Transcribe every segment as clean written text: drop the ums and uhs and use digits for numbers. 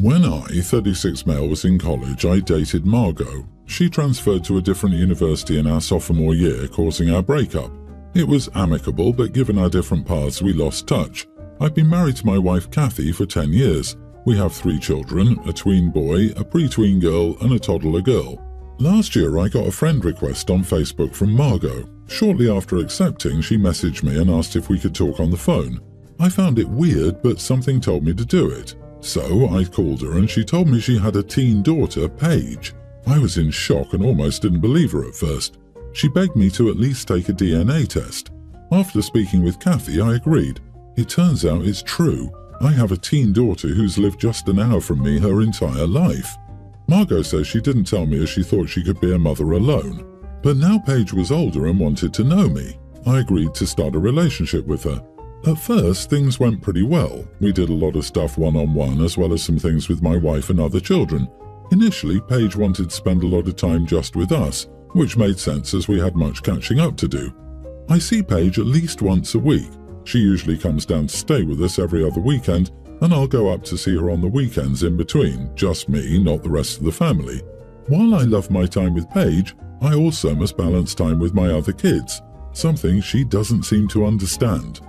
When I, 36 male, was in college, I dated Margot. She transferred to a different university in our sophomore year, causing our breakup. It was amicable, but given our different paths, we lost touch. I've been married to my wife Kathy for 10 years. We have 3 children, a tween boy, a pre-tween girl, and a toddler girl. Last year, I got a friend request on Facebook from Margot. Shortly after accepting, she messaged me and asked if we could talk on the phone. I found it weird, but something told me to do it. So I called her and she told me she had a teen daughter, Paige. I was in shock and almost didn't believe her at first. She begged me to at least take a DNA test. After speaking with Kathy, I agreed. It turns out it's true. I have a teen daughter who's lived just an hour from me her entire life. Margot says she didn't tell me as she thought she could be a mother alone. But now Paige was older and wanted to know me. I agreed to start a relationship with her. At first, things went pretty well. We did a lot of stuff one-on-one as well as some things with my wife and other children. Initially, Paige wanted to spend a lot of time just with us, which made sense as we had much catching up to do. I see Paige at least once a week. She usually comes down to stay with us every other weekend, and I'll go up to see her on the weekends in between, just me, not the rest of the family. While I love my time with Paige, I also must balance time with my other kids, something she doesn't seem to understand.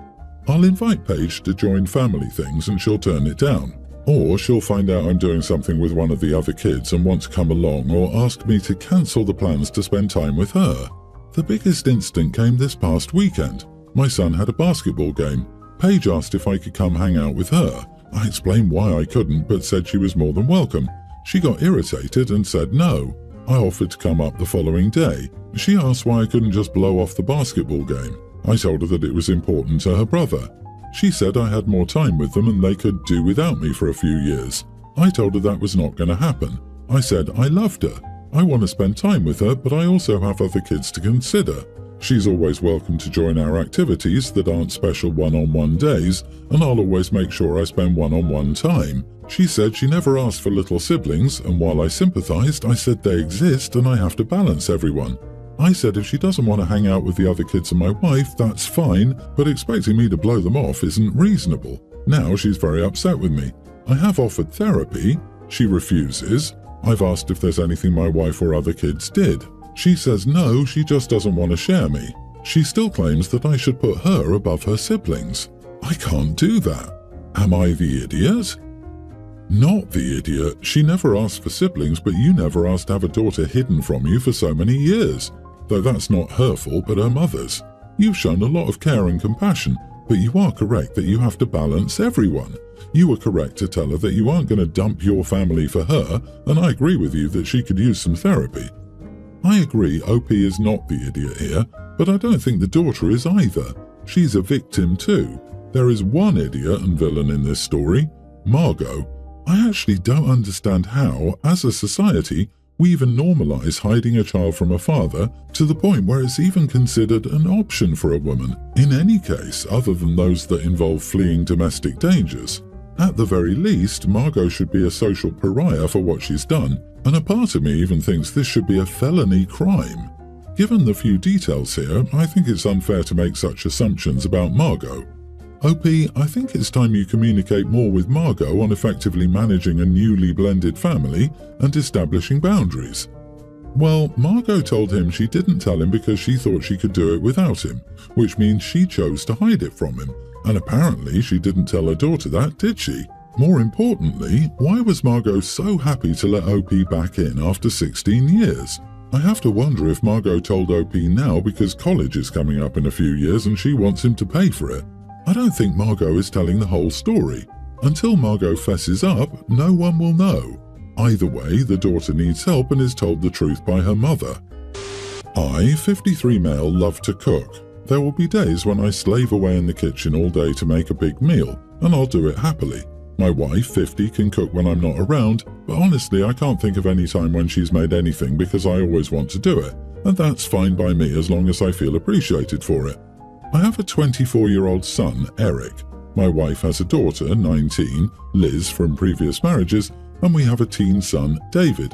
I'll invite Paige to join family things and she'll turn it down. Or she'll find out I'm doing something with one of the other kids and want to come along or ask me to cancel the plans to spend time with her. The biggest incident came this past weekend. My son had a basketball game. Paige asked if I could come hang out with her. I explained why I couldn't but said she was more than welcome. She got irritated and said no. I offered to come up the following day. She asked why I couldn't just blow off the basketball game. I told her that it was important to her brother. She said I had more time with them and they could do without me for a few years. I told her that was not going to happen. I said I loved her. I want to spend time with her, but I also have other kids to consider. She's always welcome to join our activities that aren't special one-on-one days, and I'll always make sure I spend one-on-one time. She said she never asked for little siblings, and while I sympathized, I said they exist and I have to balance everyone. I said if she doesn't want to hang out with the other kids and my wife, that's fine, but expecting me to blow them off isn't reasonable. Now she's very upset with me. I have offered therapy. She refuses. I've asked if there's anything my wife or other kids did. She says no, she just doesn't want to share me. She still claims that I should put her above her siblings. I can't do that. Am I the idiot? Not the idiot. She never asked for siblings, but you never asked to have a daughter hidden from you for so many years. Though that's not her fault, but her mother's. You've shown a lot of care and compassion, but you are correct that you have to balance everyone. You were correct to tell her that you aren't going to dump your family for her, and I agree with you that she could use some therapy. I agree OP is not the idiot here, but I don't think the daughter is either. She's a victim too. There is one idiot and villain in this story, Margot. I actually don't understand how, as a society, we even normalize hiding a child from a father to the point where it's even considered an option for a woman, in any case other than those that involve fleeing domestic dangers. At the very least, Margot should be a social pariah for what she's done, and a part of me even thinks this should be a felony crime. Given the few details here, I think it's unfair to make such assumptions about Margot. OP, I think it's time you communicate more with Margot on effectively managing a newly blended family and establishing boundaries. Well, Margot told him she didn't tell him because she thought she could do it without him, which means she chose to hide it from him. And apparently she didn't tell her daughter that, did she? More importantly, why was Margot so happy to let OP back in after 16 years? I have to wonder if Margot told OP now because college is coming up in a few years and she wants him to pay for it. I don't think Margot is telling the whole story. Until Margot fesses up, no one will know. Either way, the daughter needs help and is told the truth by her mother. I, 53 male, love to cook. There will be days when I slave away in the kitchen all day to make a big meal, and I'll do it happily. My wife, 50, can cook when I'm not around, but honestly I can't think of any time when she's made anything because I always want to do it, and that's fine by me as long as I feel appreciated for it. I have a 24-year-old son, Eric. My wife has a daughter, 19, Liz, from previous marriages, and we have a teen son, David.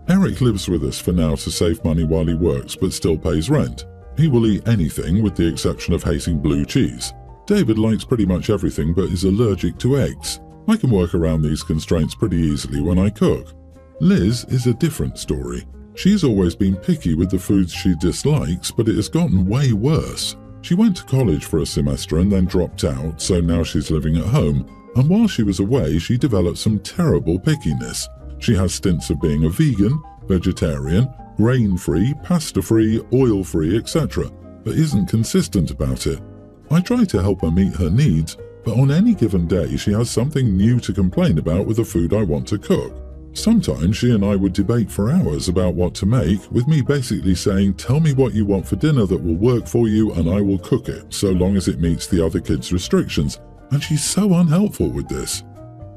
Eric lives with us for now to save money while he works but still pays rent. He will eat anything with the exception of hating blue cheese. David likes pretty much everything but is allergic to eggs. I can work around these constraints pretty easily when I cook. Liz is a different story. She's always been picky with the foods she dislikes, but it has gotten way worse. She went to college for a semester and then dropped out, so now she's living at home. And while she was away, she developed some terrible pickiness. She has stints of being a vegan, vegetarian, grain-free, pasta-free, oil-free, etc., but isn't consistent about it. I try to help her meet her needs, but on any given day she has something new to complain about with the food I want to cook. Sometimes she and I would debate for hours about what to make, with me basically saying, "Tell me what you want for dinner that will work for you and I will cook it, so long as it meets the other kids' restrictions," and she's so unhelpful with this.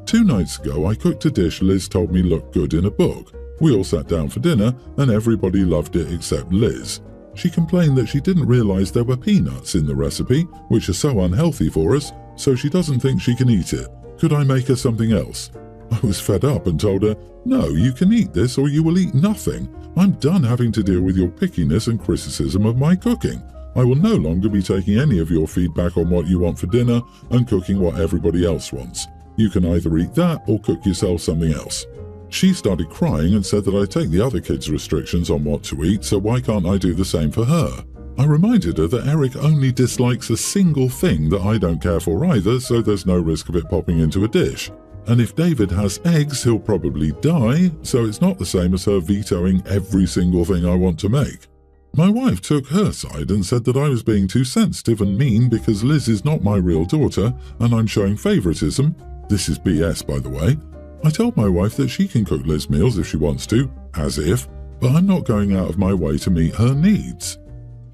2 nights ago I cooked a dish Liz told me looked good in a book. We all sat down for dinner and everybody loved it except Liz. She complained that she didn't realize there were peanuts in the recipe, which are so unhealthy for us, so she doesn't think she can eat it. Could I make her something else? I was fed up and told her, "No, you can eat this or you will eat nothing. I'm done having to deal with your pickiness and criticism of my cooking. I will no longer be taking any of your feedback on what you want for dinner and cooking what everybody else wants. You can either eat that or cook yourself something else." She started crying and said that I take the other kids' restrictions on what to eat, so why can't I do the same for her? I reminded her that Eric only dislikes a single thing that I don't care for either, so there's no risk of it popping into a dish. And if David has eggs, he'll probably die, so it's not the same as her vetoing every single thing I want to make. My wife took her side and said that I was being too sensitive and mean because Liz is not my real daughter and I'm showing favoritism. This is BS, by the way. I told my wife that she can cook Liz meals if she wants to, as if, but I'm not going out of my way to meet her needs.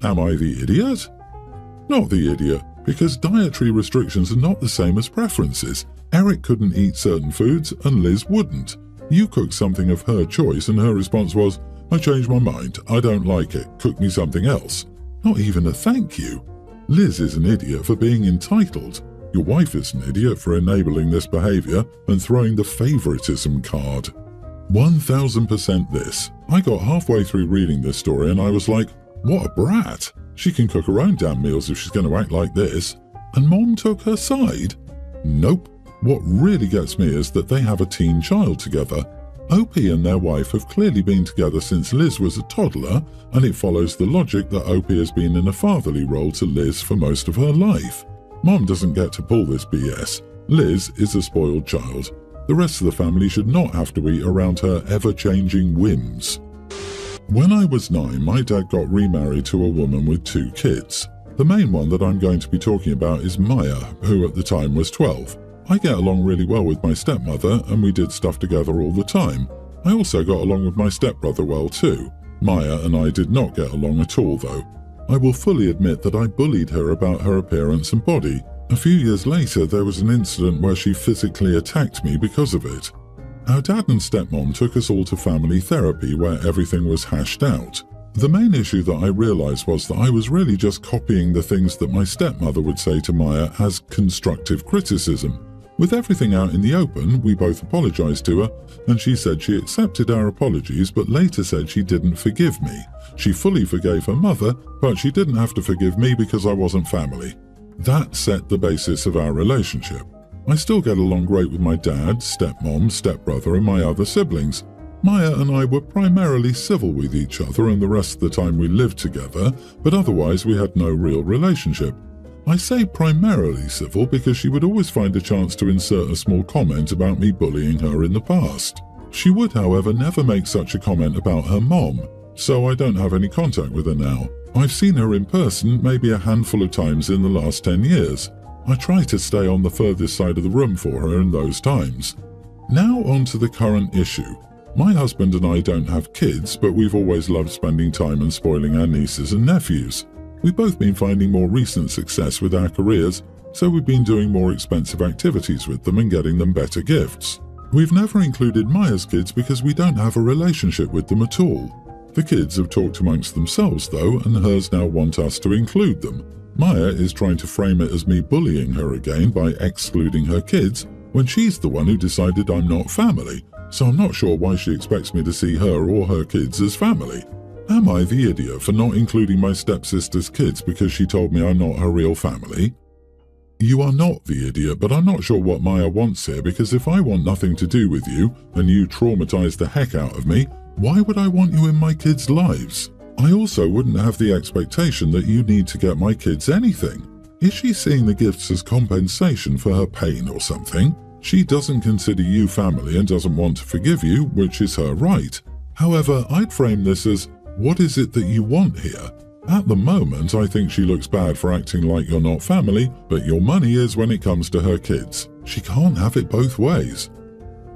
Am I the idiot? Not the idiot, because dietary restrictions are not the same as preferences. Eric couldn't eat certain foods and Liz wouldn't. You cooked something of her choice and her response was, "I changed my mind, I don't like it, cook me something else." Not even a thank you. Liz is an idiot for being entitled. Your wife is an idiot for enabling this behavior and throwing the favoritism card. 1000% this. I got halfway through reading this story and I was like, what a brat. She can cook her own damn meals if she's going to act like this. And Mom took her side? Nope. What really gets me is that they have a teen child together. Opie and their wife have clearly been together since Liz was a toddler, and it follows the logic that Opie has been in a fatherly role to Liz for most of her life. Mom doesn't get to pull this BS. Liz is a spoiled child. The rest of the family should not have to eat around her ever-changing whims. When I was 9, my dad got remarried to a woman with 2 kids. The main one that I'm going to be talking about is Maya, who at the time was 12. I get along really well with my stepmother and we did stuff together all the time. I also got along with my stepbrother well too. Maya and I did not get along at all though. I will fully admit that I bullied her about her appearance and body. A few years later, there was an incident where she physically attacked me because of it. Our dad and stepmom took us all to family therapy where everything was hashed out. The main issue that I realized was that I was really just copying the things that my stepmother would say to Maya as constructive criticism. With everything out in the open, we both apologized to her, and she said she accepted our apologies but later said she didn't forgive me. She fully forgave her mother, but she didn't have to forgive me because I wasn't family. That set the basis of our relationship. I still get along great with my dad, stepmom, stepbrother and my other siblings. Maya and I were primarily civil with each other and the rest of the time we lived together, but otherwise we had no real relationship. I say primarily civil because she would always find a chance to insert a small comment about me bullying her in the past. She would, however, never make such a comment about her mom, so I don't have any contact with her now. I've seen her in person maybe a handful of times in the last 10 years. I try to stay on the furthest side of the room for her in those times. Now on to the current issue. My husband and I don't have kids, but we've always loved spending time and spoiling our nieces and nephews. We've both been finding more recent success with our careers, so we've been doing more expensive activities with them and getting them better gifts. We've never included Maya's kids because we don't have a relationship with them at all. The kids have talked amongst themselves though, and hers now want us to include them. Maya is trying to frame it as me bullying her again by excluding her kids, when she's the one who decided I'm not family, so I'm not sure why she expects me to see her or her kids as family. Am I the idiot for not including my stepsister's kids because she told me I'm not her real family? You are not the idiot, but I'm not sure what Maya wants here, because if I want nothing to do with you and you traumatize the heck out of me, why would I want you in my kids' lives? I also wouldn't have the expectation that you need to get my kids anything. Is she seeing the gifts as compensation for her pain or something? She doesn't consider you family and doesn't want to forgive you, which is her right. However, I'd frame this as, what is it that you want here? At the moment, I think she looks bad for acting like you're not family, but your money is when it comes to her kids. She can't have it both ways.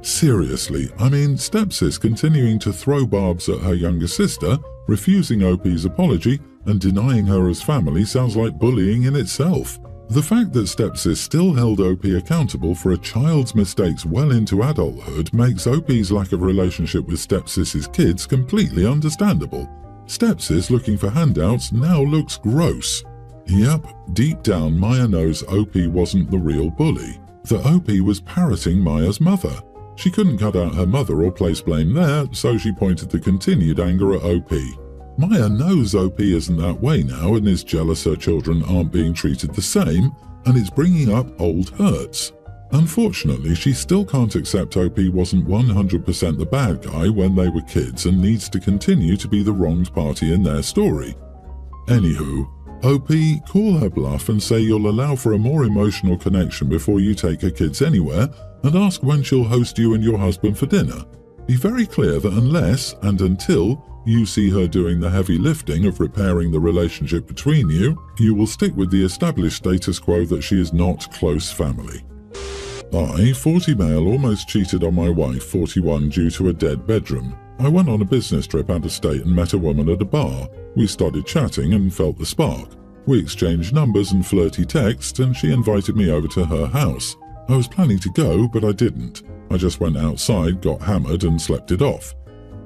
Seriously, I mean, stepsis continuing to throw barbs at her younger sister, refusing OP's apology, and denying her as family sounds like bullying in itself. The fact that stepsis still held OP accountable for a child's mistakes well into adulthood makes OP's lack of relationship with stepsis's kids completely understandable. Stepsis looking for handouts now looks gross. Yep, deep down Maya knows OP wasn't the real bully. That OP was parroting Maya's mother. She couldn't cut out her mother or place blame there, so she pointed the continued anger at OP. Maya knows OP isn't that way now and is jealous her children aren't being treated the same, and it's bringing up old hurts. Unfortunately, she still can't accept OP wasn't 100% the bad guy when they were kids and needs to continue to be the wronged party in their story. Anywho, OP, call her bluff and say you'll allow for a more emotional connection before you take her kids anywhere, and ask when she'll host you and your husband for dinner. Be very clear that unless and until you see her doing the heavy lifting of repairing the relationship between you, you will stick with the established status quo that she is not close family. I, 40 male, almost cheated on my wife, 41, due to a dead bedroom. I went on a business trip out of state and met a woman at a bar. We started chatting and felt the spark. We exchanged numbers and flirty texts, and she invited me over to her house. I was planning to go, but I didn't. I just went outside, got hammered, and slept it off.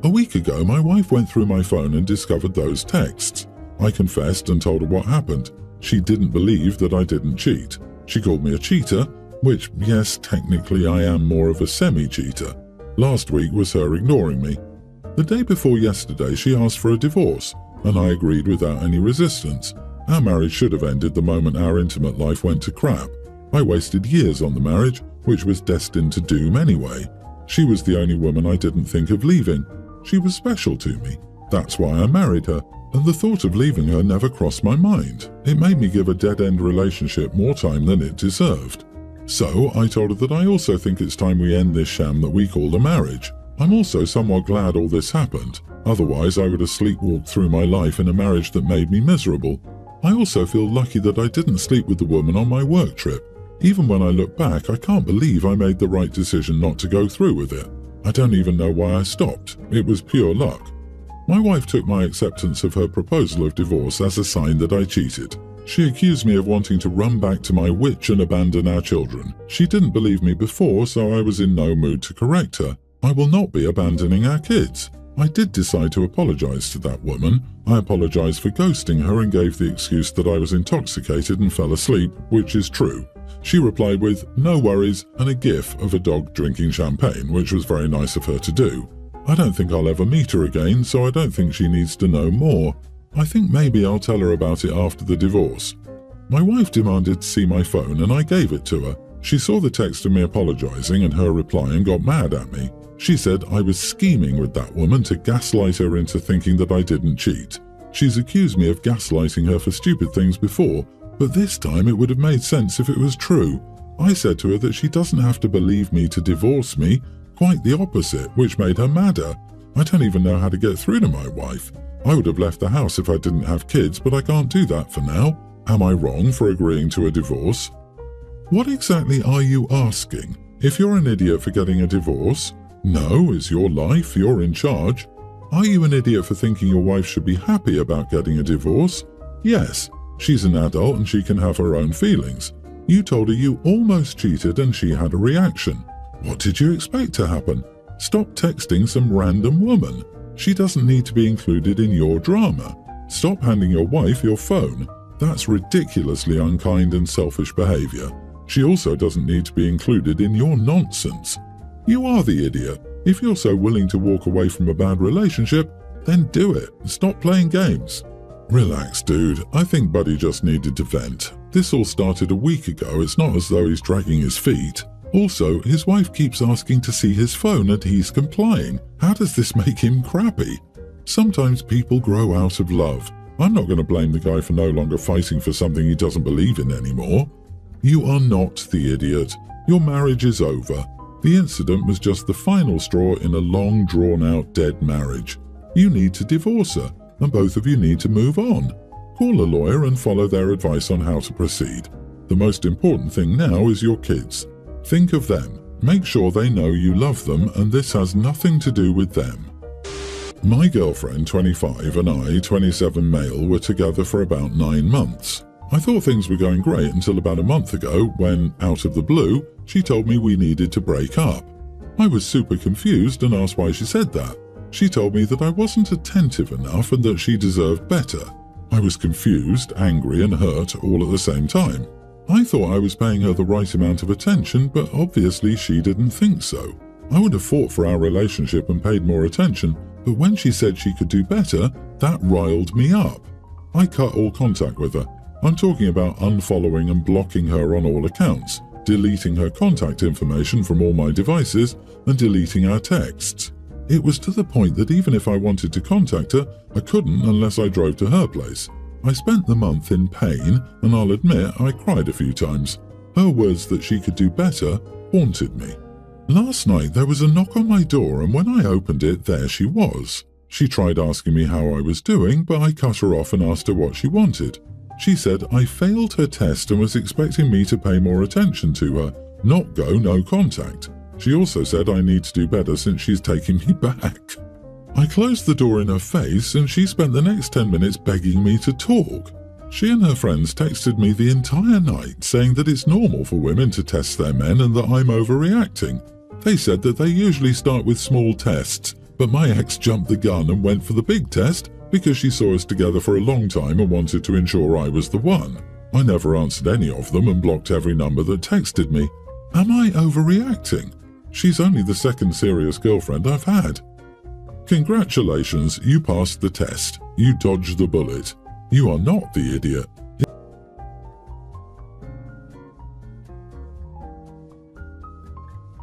A week ago, my wife went through my phone and discovered those texts. I confessed and told her what happened. She didn't believe that I didn't cheat. She called me a cheater, which, yes, technically I am more of a semi-cheater. Last week was her ignoring me. The day before yesterday, she asked for a divorce, and I agreed without any resistance. Our marriage should have ended the moment our intimate life went to crap. I wasted years on the marriage, which was destined to doom anyway. She was the only woman I didn't think of leaving. She was special to me. That's why I married her, and the thought of leaving her never crossed my mind. It made me give a dead-end relationship more time than it deserved. So I told her that I also think it's time we end this sham that we call a marriage. I'm also somewhat glad all this happened. Otherwise, I would have sleepwalked through my life in a marriage that made me miserable. I also feel lucky that I didn't sleep with the woman on my work trip. Even when I look back, I can't believe I made the right decision not to go through with it. I don't even know why I stopped. It was pure luck. My wife took my acceptance of her proposal of divorce as a sign that I cheated. She accused me of wanting to run back to my witch and abandon our children. She didn't believe me before, so I was in no mood to correct her. I will not be abandoning our kids. I did decide to apologize to that woman. I apologized for ghosting her and gave the excuse that I was intoxicated and fell asleep, which is true. She replied with, "No worries," and a gif of a dog drinking champagne, which was very nice of her to do. I don't think I'll ever meet her again, so I don't think she needs to know more. I think maybe I'll tell her about it after the divorce. My wife demanded to see my phone and I gave it to her. She saw the text of me apologizing and her reply and got mad at me. She said I was scheming with that woman to gaslight her into thinking that I didn't cheat. She's accused me of gaslighting her for stupid things before, but this time it would have made sense if it was true. I said to her that she doesn't have to believe me to divorce me, quite the opposite, which made her madder. I don't even know how to get through to my wife. I would have left the house if I didn't have kids, but I can't do that for now. Am I wrong for agreeing to a divorce? What exactly are you asking? If you're an idiot for getting a divorce? No, it's your life, you're in charge. Are you an idiot for thinking your wife should be happy about getting a divorce? Yes, she's an adult and she can have her own feelings. You told her you almost cheated and she had a reaction. What did you expect to happen? Stop texting some random woman. She doesn't need to be included in your drama. Stop handing your wife your phone. That's ridiculously unkind and selfish behavior. She also doesn't need to be included in your nonsense. You are the idiot. If you're so willing to walk away from a bad relationship, then do it. Stop playing games. Relax, dude. I think Buddy just needed to vent. This all started a week ago. It's not as though he's dragging his feet. Also, his wife keeps asking to see his phone and he's complying. How does this make him crappy? Sometimes people grow out of love. I'm not going to blame the guy for no longer fighting for something he doesn't believe in anymore. You are not the idiot. Your marriage is over. The incident was just the final straw in a long, drawn-out dead marriage. You need to divorce her, and both of you need to move on. Call a lawyer and follow their advice on how to proceed. The most important thing now is your kids. Think of them. Make sure they know you love them, and this has nothing to do with them. My girlfriend, 25, and I, 27 male, were together for about 9 months. I thought things were going great until about a month ago when, out of the blue, she told me we needed to break up. I was super confused and asked why she said that. She told me that I wasn't attentive enough and that she deserved better. I was confused, angry, and hurt all at the same time. I thought I was paying her the right amount of attention, but obviously she didn't think so. I would have fought for our relationship and paid more attention, but when she said she could do better, that riled me up. I cut all contact with her. I'm talking about unfollowing and blocking her on all accounts, deleting her contact information from all my devices, and deleting our texts. It was to the point that even if I wanted to contact her, I couldn't unless I drove to her place. I spent the month in pain, and I'll admit I cried a few times. Her words that she could do better haunted me. Last night there was a knock on my door, and when I opened it, there she was. She tried asking me how I was doing, but I cut her off and asked her what she wanted. She said I failed her test and was expecting me to pay more attention to her, not go no contact. She also said I need to do better since she's taking me back. I closed the door in her face and she spent the next 10 minutes begging me to talk. She and her friends texted me the entire night saying that it's normal for women to test their men and that I'm overreacting. They said that they usually start with small tests, but my ex jumped the gun and went for the big test because she saw us together for a long time and wanted to ensure I was the one. I never answered any of them and blocked every number that texted me. Am I overreacting? She's only the second serious girlfriend I've had. Congratulations, you passed the test. You dodged the bullet. You are not the idiot.